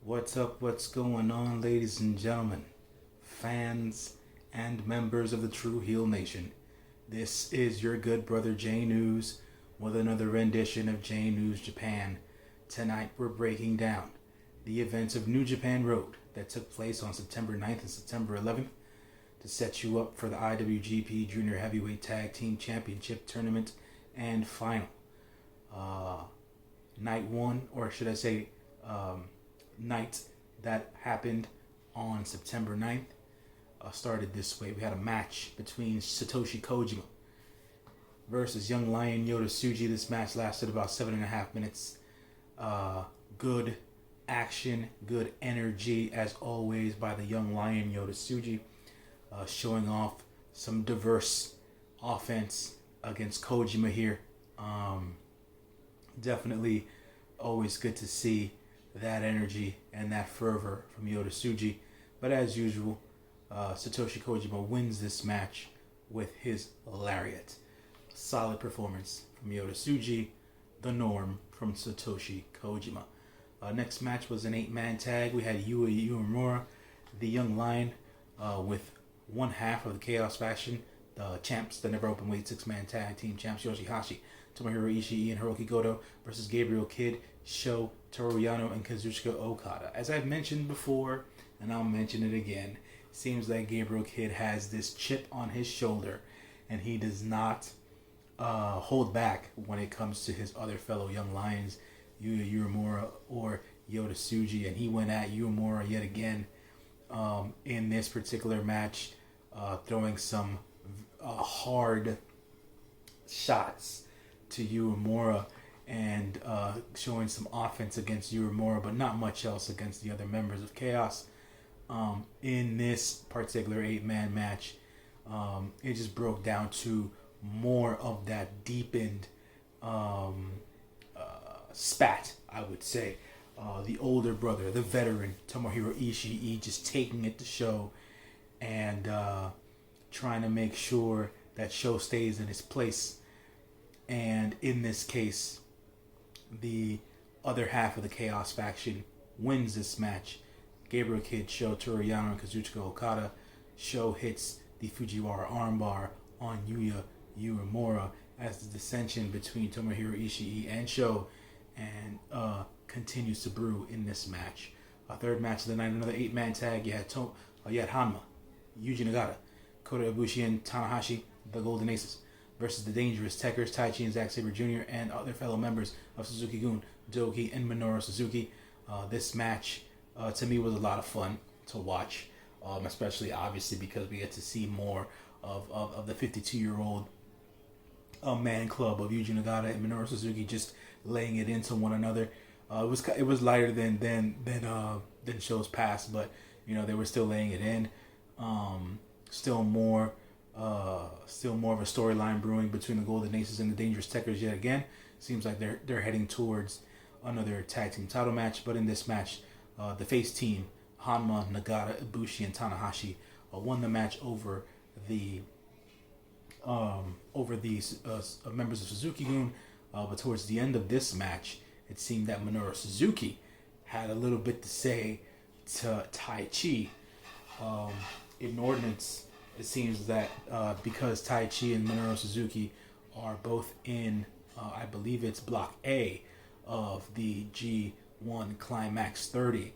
What's up? What's going on, ladies and gentlemen, fans and members of the True Heel Nation? This is your good brother J News with another rendition of J News Japan. Tonight we're breaking down the events of New Japan Road that took place on September 9th and September 11th to set you up for the IWGP Jr. Heavyweight Tag Team Championship Tournament and Final. Night one, or should I say, night that happened on September 9th started this way. We had a match between Satoshi Kojima versus Young Lion Yota Tsuji. This match lasted about 7.5 minutes. Good action, good energy as always by the Young Lion Yota Tsuji, showing off some diverse offense against Kojima here. Definitely always good to see that energy and that fervor from Yota Tsuji. But as usual, Satoshi Kojima wins this match with his lariat. Solid performance from Yota Tsuji, the norm from Satoshi Kojima. Next match was an 8-man tag. We had Yuramura, the Young Lion, with one half of the Chaos faction, the champs, the never Openweight 6-man tag team champs, YOSHI-HASHI, Tomohiro Ishii and Hiroki Goto versus Gabriel Kid, Shoto, and Kazuchika Okada. As I've mentioned before, and I'll mention it again, seems like Gabriel Kid has this chip on his shoulder, and he does not hold back when it comes to his other fellow Young Lions, Yuramura or Yota Tsuji, and he went at Yuramura yet again in this particular match, throwing some hard shots to Yuramura and showing some offense against Yuramura, but not much else against the other members of Chaos. In this particular 8-man match, it just broke down to more of that deepened spat, I would say. The older brother, the veteran, Tomohiro Ishii, just taking it to Show and trying to make sure that Show stays in his place. And in this case, the other half of the Chaos faction wins this match. Gabriel Kid, Shoto, and Kazuchika Okada. Show hits the Fujiwara armbar on Yuramura as the dissension between Tomohiro Ishii and Show and continues to brew in this match. A third match of the night, another 8-man tag. You had Hanma, Yuji Nagata, Kota Ibushi, and Tanahashi, the Golden Aces, versus the dangerous Tekkers, Taichi and Zack Sabre Jr., and other fellow members of Suzuki-gun, Doki, and Minoru Suzuki. This match, to me, was a lot of fun to watch, especially, obviously, because we get to see more of the 52-year-old man club of Yuji Nagata and Minoru Suzuki just laying it into one another. It was lighter than shows past, but they were still laying it in. Still more of a storyline brewing between the Golden Aces and the Dangerous Tekkers yet again. Seems like they're heading towards another tag team title match, but in this match, the face team, Hanma, Nagata, Ibushi, and Tanahashi, won the match over the members of Suzuki-gun. But towards the end of this match, it seemed that Minoru Suzuki had a little bit to say to Taichi. In Ordnance, it seems that because Taichi and Minoru Suzuki are both in, I believe it's Block A of the G1 Climax 30,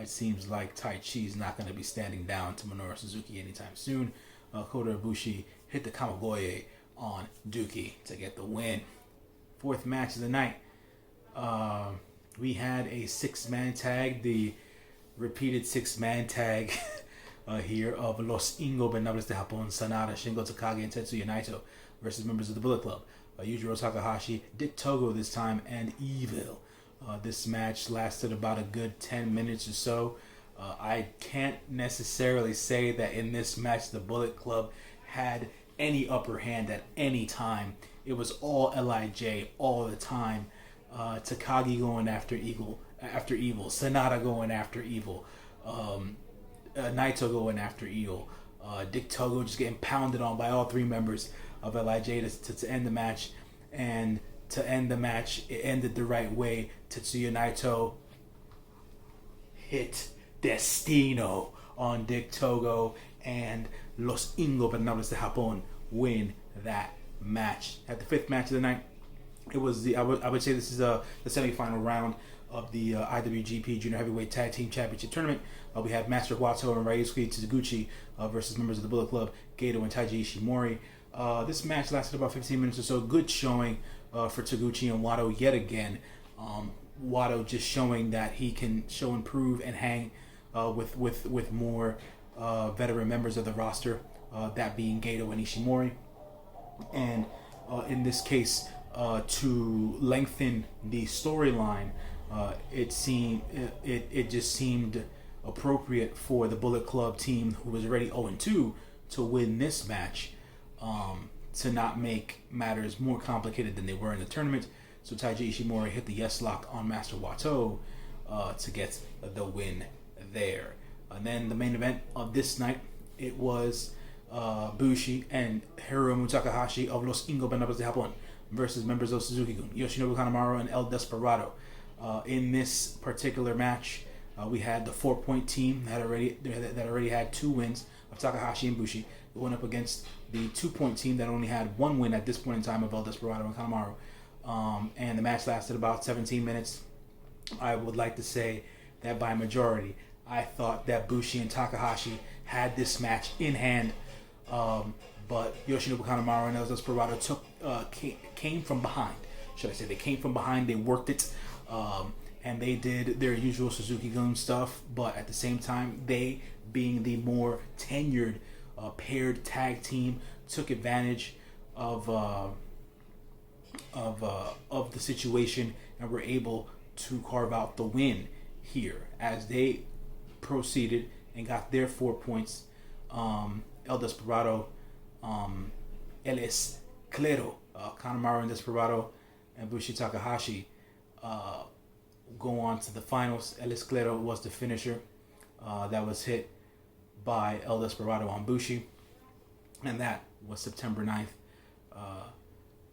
it seems like Taichi's not going to be standing down to Minoru Suzuki anytime soon. Kota Ibushi hit the Kamagoye on Dookie to get the win. Fourth match of the night, we had a 6-man tag, the repeated 6-man tag here of Los Ingobernables de Japón, Sonata, Shingo Takagi, and Tetsuya Naito versus members of the Bullet Club, Yujiro Takahashi, Dick Togo this time, and Evil. This match lasted about a good 10 minutes or so. I can't necessarily say that in this match the Bullet Club had any upper hand at any time. It was all LIJ all the time. Takagi going after Evil, Sonata going after Evil, Naito going after Evil, Dick Togo just getting pounded on by all three members of LIJ to end the match. And to end the match, it ended the right way. Tetsuya Naito hit Destino on Dick Togo, and Los Ingobernables de Japón win that match. At the fifth match of the night, it was I would say this is the semifinal round of the IWGP Junior Heavyweight Tag Team Championship Tournament. We had Master Wato and Ryusuke Tsuguchi versus members of the Bullet Club, Gato and Taiji Ishimori. This match lasted about 15 minutes or so. Good showing for Taguchi and Wato yet again. Wato just showing that he can show improve and hang with more veteran members of the roster, that being Gato and Ishimori. And in this case, to lengthen the storyline, it just seemed appropriate for the Bullet Club team, who was already 0-2, to win this match, to not make matters more complicated than they were in the tournament. So Taiji Ishimori hit the yes lock on Master Wato to get the win there. And then the main event of this night, it was Bushi and Hiromu Takahashi of Los Ingobernables de Japón versus members of Suzuki-gun, Yoshinobu Kanemaru and El Desperado. In this particular match, we had the 4-point team that already had 2 wins of Takahashi and Bushi. They went up against the 2-point team that only had 1 win at this point in time of El Desperado and Kanemaru. And the match lasted about 17 minutes. I would like to say that by majority, I thought that Bushi and Takahashi had this match in hand, but Yoshinobu Kanemaru and El Desperado came from behind. Should I say they came from behind? They worked it, and they did their usual Suzuki-gun stuff. But at the same time, they, being the more tenured paired tag team, took advantage of the situation and were able to carve out the win here as they proceeded and got their 4 points. El Desperado, El Esclero, Kanemaru and Desperado, and Bushi Takahashi go on to the finals. El Esclero was the finisher that was hit by El Desperado on Bushi, and that was September 9th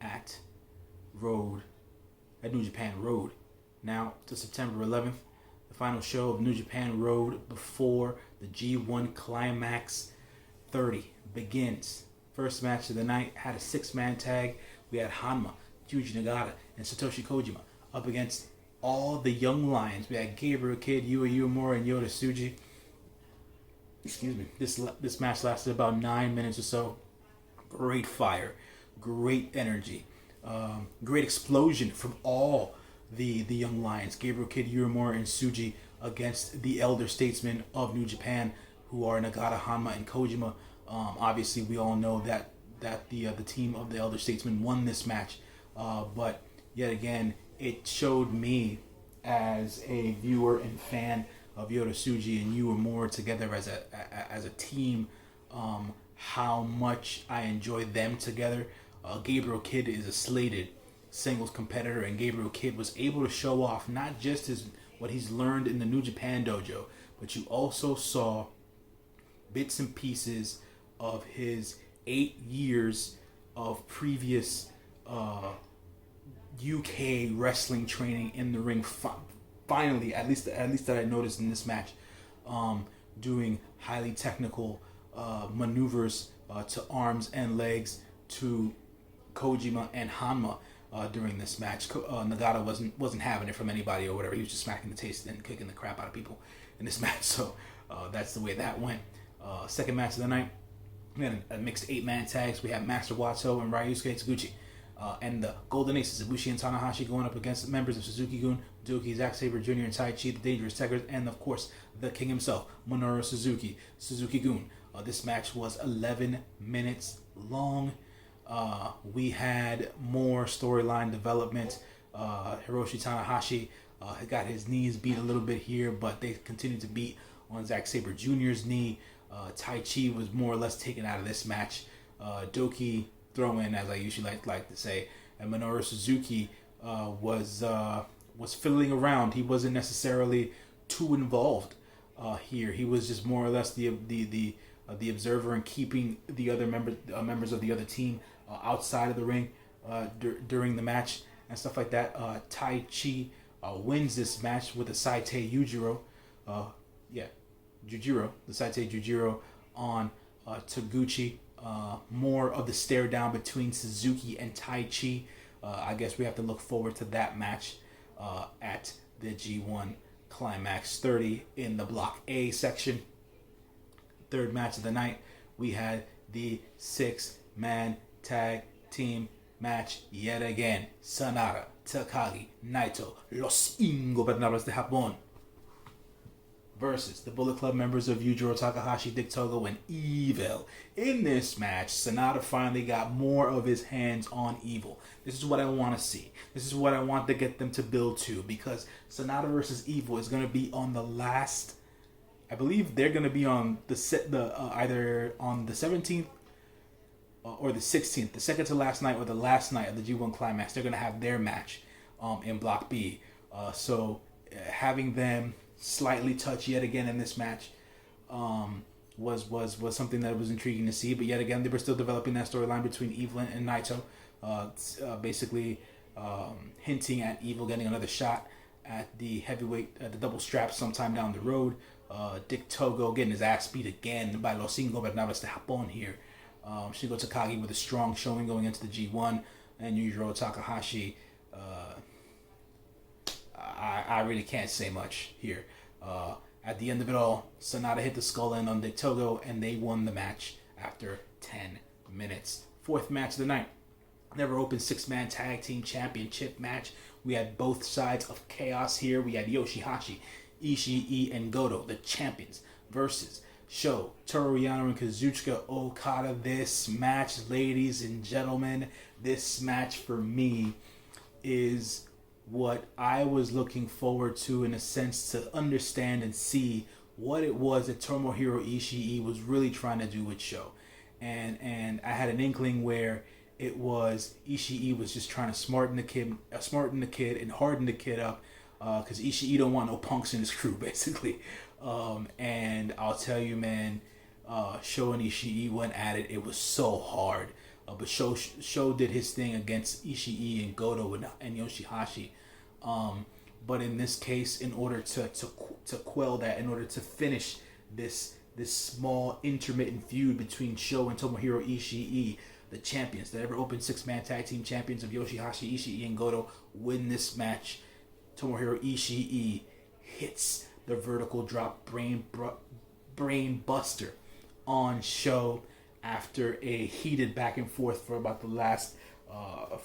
at New Japan Road. Now to September 11th, the final show of New Japan Road before the G1 Climax 30 begins. First match of the night had a 6-man tag. We had Hanma, Yuji Nagata, and Satoshi Kojima up against all the young lions. We had Gabriel Kid, Yuramura, and Yota Tsuji. Excuse me. This match lasted about 9 minutes or so. Great fire, great energy, great explosion from all the young lions. Gabriel Kid, Yuramura, and Tsuji against the elder statesmen of New Japan, who are Nagata, Hanma, and Kojima. Obviously, we all know that the team of the elder statesmen won this match, but yet again, it showed me as a viewer and fan of Yota Tsuji and Yuramura together as a team, how much I enjoy them together. Gabriel Kid is a slated singles competitor, and Gabriel Kid was able to show off not just what he's learned in the New Japan dojo, but you also saw bits and pieces of his 8 years of previous UK wrestling training in the ring. Finally, at least that I noticed in this match, doing highly technical maneuvers to arms and legs to Kojima and Hanma during this match. Nagata wasn't having it from anybody or whatever. He was just smacking the taste and kicking the crap out of people in this match. So that's the way that went. Second match of the night, we had a mixed 8-man tags. We had Master Wato and Ryusuke Taguchi. And the Golden Aces, Bushi and Tanahashi, going up against members of Suzuki-gun, Doki, Zack Sabre Jr., and Tai Chi, the Dangerous Tekkers, and of course, the King himself, Minoru Suzuki, Suzuki-gun. This match was 11 minutes long. We had more storyline development. Hiroshi Tanahashi got his knees beat a little bit here, but they continued to beat on Zack Sabre Jr.'s knee. Tai Chi was more or less taken out of this match. Doki throw in, as I usually like to say, and Minoru Suzuki was fiddling around. He wasn't necessarily too involved here. He was just more or less the observer and keeping the other members of the other team outside of the ring during the match and stuff like that. Tai Chi wins this match with a Saite Yujiro. yeah, Jujiro, the Saitei Jujiro on Taguchi. More of the stare down between Suzuki and Taichi. I guess we have to look forward to that match at the G1 Climax 30 in the Block A section. Third match of the night, we had the 6-man tag team match yet again. Sonata, Takagi, Naito, Los Ingobernables de Japón versus the Bullet Club members of Yujiro Takahashi, Dick Togo, and Evil. In this match, Sonata finally got more of his hands on Evil. This is what I want to see. This is what I want to get them to build to, because Sonata versus Evil is going to be on the last. I believe they're going to be on either on the 17th or the 16th, the second to last night or the last night of the G1 Climax. They're going to have their match in Block B. So having them slightly touch yet again in this match was something that was intriguing to see. But yet again, they were still developing that storyline between Evil and Naito, basically hinting at Evil getting another shot at the heavyweight, the double strap sometime down the road. Dick Togo getting his ass beat again by Los Ingobernables de Japón here. Shingo Takagi with a strong showing going into the G1, and Yujiro Takahashi. I really can't say much here. At the end of it all, Sonata hit the skull end on Dick Togo, and they won the match after 10 minutes. Fourth match of the night. Never open 6-man tag team championship match. We had both sides of chaos here. We had YOSHI-HASHI, Ishii, and Goto, the champions, versus Sho, Toru Yano, and Kazuchika Okada. This match, ladies and gentlemen, this match for me is what I was looking forward to, in a sense, to understand and see what it was that Tomohiro Ishii was really trying to do with Sho. And I had an inkling where it was Ishii was just trying to smarten the kid and harden the kid up, because Ishii don't want no punks in his crew, basically. And I'll tell you, man, Sho and Ishii went at it. It was so hard. But Sho did his thing against Ishii and Goto and YOSHI-HASHI. But in this case, in order to quell that, in order to finish this small intermittent feud between Sho and Tomohiro Ishii, the champions, the ever open 6-man tag team champions of YOSHI-HASHI, Ishii, and Goto, win this match. Tomohiro Ishii hits the vertical drop brain buster on Sho after a heated back and forth for about the last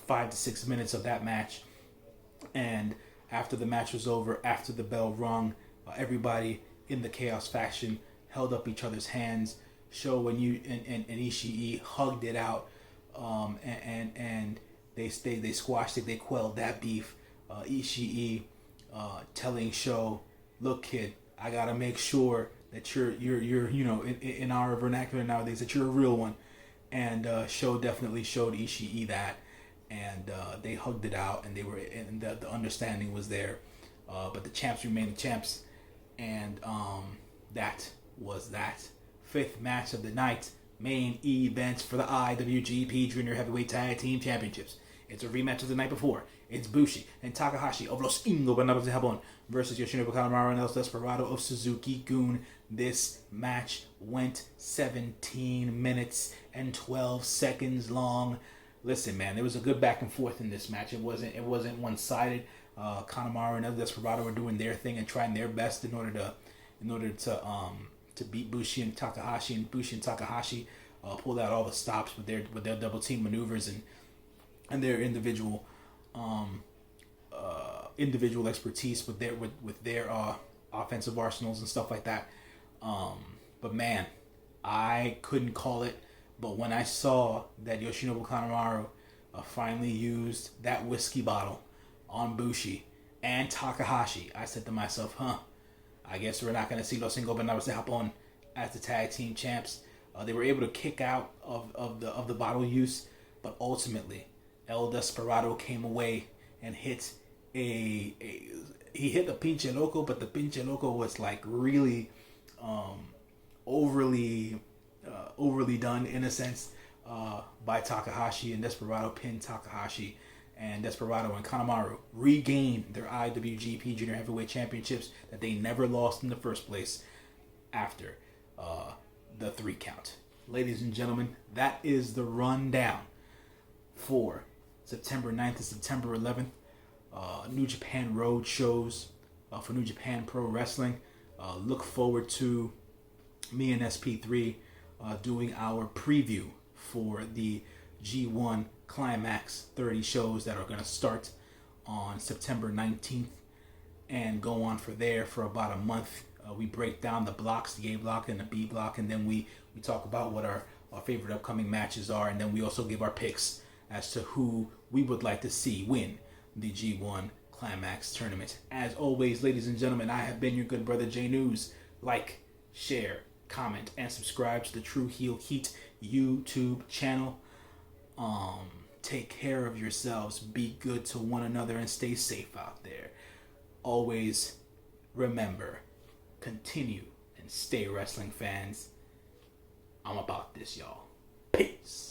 5 to 6 minutes of that match. And after the match was over, after the bell rung, everybody in the Chaos faction held up each other's hands. Sho and Ishii hugged it out, and they squashed it. They quelled that beef. Ishii telling Sho, "Look, kid, I gotta make sure that you're in our vernacular nowadays, that you're a real one." And Sho definitely showed Ishii that, and they hugged it out, and the understanding was there. But the champs remain the champs, and that was that. Fifth match of the night, main event for the IWGP Jr. Heavyweight Tag Team Championships. It's a rematch of the night before. It's Bushi and Takahashi of Los Ingobernables de Japón versus Yoshinobu Kanemaru and El Desperado of Suzuki-gun. This match went 17 minutes and 12 seconds long. Listen, man, there was a good back and forth in this match. It wasn't one-sided. Kanemaru and El Desperado were doing their thing and trying their best in order to beat Bushi and Takahashi. And Bushi and Takahashi pulled out all the stops with their double team maneuvers and their individual expertise with their offensive arsenals and stuff like that. But man, I couldn't call it. But when I saw that Yoshinobu Kanemaru finally used that whiskey bottle on Bushi and Takahashi, I said to myself, I guess we're not going to see Los Ingobernables de Japón as the tag team champs. They were able to kick out of the bottle use, but ultimately El Desperado came away and hit he hit the pinche loco, but the pinche loco was like really overly done in a sense by Takahashi, and Desperado pinned Takahashi, and Desperado and Kanemaru regain their IWGP Junior Heavyweight Championships that they never lost in the first place after the 3 count. Ladies and gentlemen, that is the rundown for September 9th to September 11th. New Japan Road shows for New Japan Pro Wrestling. Look forward to me and SP3 doing our preview for the G1 Climax 30 shows that are going to start on September 19th and go on for there for about a month. We break down the blocks, the A block and the B block, and then we talk about what our favorite upcoming matches are, and then we also give our picks as to who we would like to see win the G1 Climax tournament. As always, ladies and gentlemen, I have been your good brother J News. Like, share, comment, and subscribe to the True Heel Heat YouTube channel. Take care of yourselves, be good to one another, and stay safe out there. Always remember, continue and stay wrestling fans. I'm about this, y'all. Peace.